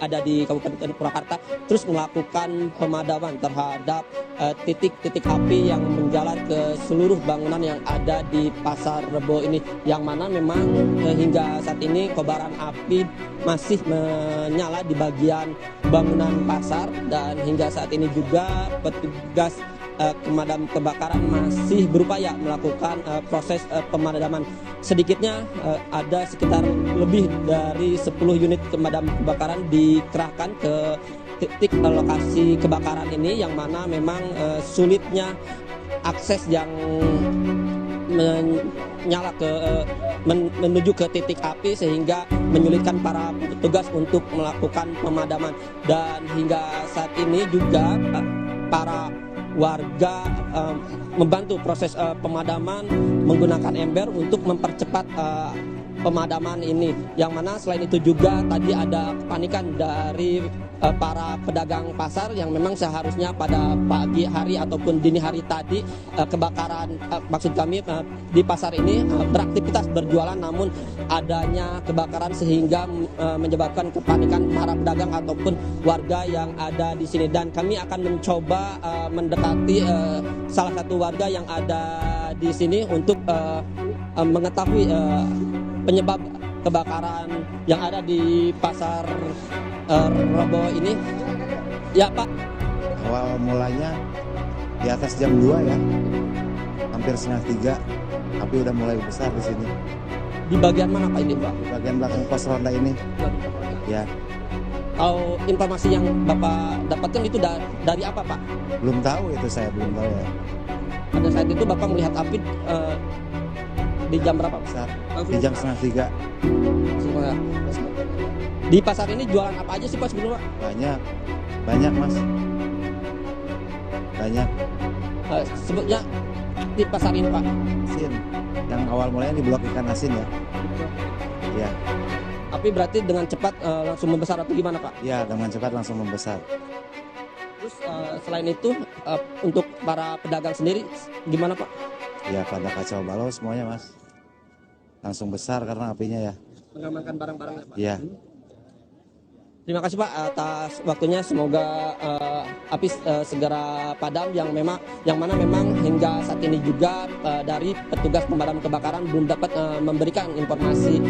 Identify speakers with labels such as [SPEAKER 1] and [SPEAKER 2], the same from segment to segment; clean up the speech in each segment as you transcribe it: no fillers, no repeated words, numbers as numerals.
[SPEAKER 1] ada di Kabupaten Purwakarta terus melakukan pemadaman terhadap titik-titik api yang menjalar ke seluruh bangunan yang ada di Pasar Rebo ini, yang mana memang hingga saat ini kobaran api masih menyala di bagian bangunan pasar, dan hingga saat ini juga petugas pemadam kebakaran masih berupaya melakukan proses pemadaman. Sedikitnya ada sekitar lebih dari 10 unit pemadam kebakaran dikerahkan ke titik lokasi kebakaran ini, yang mana memang sulitnya akses yang menuju ke titik api sehingga menyulitkan para petugas untuk melakukan pemadaman. Dan hingga saat ini juga para warga membantu proses pemadaman menggunakan ember untuk mempercepat pemadaman ini, yang mana selain itu juga tadi ada kepanikan dari para pedagang pasar yang memang seharusnya pada pagi hari ataupun dini hari tadi kebakaran maksud kami di pasar ini beraktivitas berjualan, namun adanya kebakaran sehingga menyebabkan kepanikan para pedagang ataupun warga yang ada di sini. Dan kami akan mencoba mendekati salah satu warga yang ada di sini untuk mengetahui penyebab kebakaran yang ada di Pasar Rebo ini. Ya Pak.
[SPEAKER 2] Awal mulanya di atas jam 2 ya, hampir setengah 3, api udah mulai besar di sini.
[SPEAKER 1] Di bagian mana Pak ini Pak?
[SPEAKER 2] Di bagian belakang pos ronda ini. Ya.
[SPEAKER 1] Tahu informasi yang Bapak dapatkan itu dari apa Pak?
[SPEAKER 2] Belum tahu itu, saya belum tahu ya.
[SPEAKER 1] Pada saat itu Bapak melihat api di jam berapa
[SPEAKER 2] besar? Di jam setengah 3.
[SPEAKER 1] Di pasar ini jualan apa aja sih Pak sebelumnya?
[SPEAKER 2] Banyak Mas. Banyak.
[SPEAKER 1] Sebutnya di pasar ini Pak.
[SPEAKER 2] Asin. Yang awal mulanya di blok ikan asin ya. Ya.
[SPEAKER 1] Api berarti dengan cepat langsung membesar atau gimana Pak?
[SPEAKER 2] Ya, dengan cepat langsung membesar.
[SPEAKER 1] Terus selain itu untuk para pedagang sendiri gimana Pak?
[SPEAKER 2] Ya, pada kacau balau semuanya Mas. Langsung besar karena apinya ya.
[SPEAKER 1] Mengamankan barang-barangnya Pak.
[SPEAKER 2] Iya.
[SPEAKER 1] Terima kasih Pak atas waktunya. Semoga api segera padam, yang mana memang hingga saat ini juga dari petugas pemadam kebakaran belum dapat memberikan informasi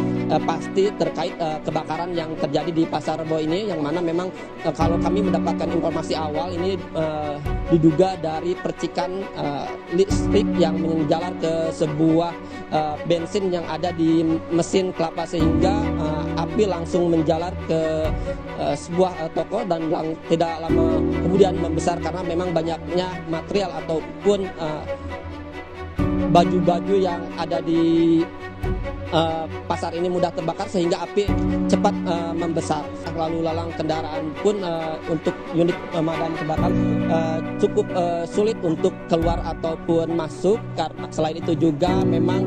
[SPEAKER 1] pasti terkait kebakaran yang terjadi di Pasar Rebo ini, yang mana memang kalau kami mendapatkan informasi awal ini diduga dari percikan listrik yang menjalar ke sebuah bensin yang ada di mesin kelapa, sehingga api langsung menjalar ke sebuah toko dan tidak lama kemudian membesar karena memang banyaknya material ataupun baju-baju yang ada di pasar ini mudah terbakar sehingga api cepat membesar. Lalu lalang kendaraan pun untuk unit pemadam kebakaran cukup sulit untuk keluar ataupun masuk. Karena selain itu juga memang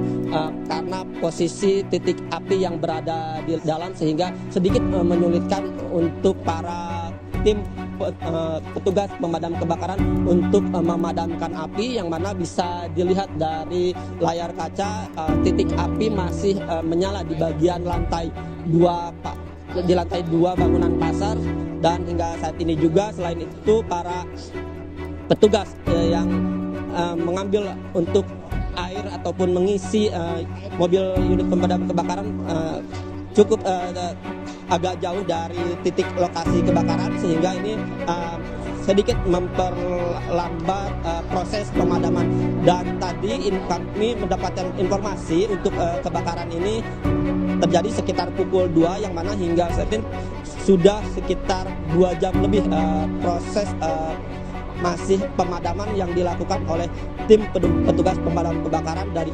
[SPEAKER 1] karena posisi titik api yang berada di dalam sehingga sedikit menyulitkan untuk para tim petugas pemadam kebakaran untuk memadamkan api, yang mana bisa dilihat dari layar kaca titik api masih menyala di bagian lantai 2 Pak, di lantai 2 bangunan pasar. Dan hingga saat ini juga selain itu para petugas yang mengambil untuk air ataupun mengisi mobil unit pemadam kebakaran cukup agak jauh dari titik lokasi kebakaran, sehingga ini sedikit memperlambat proses pemadaman. Dan tadi kami mendapatkan informasi untuk kebakaran ini terjadi sekitar pukul 2, yang mana hingga saat ini sudah sekitar 2 jam lebih proses masih pemadaman yang dilakukan oleh tim petugas pemadam kebakaran dari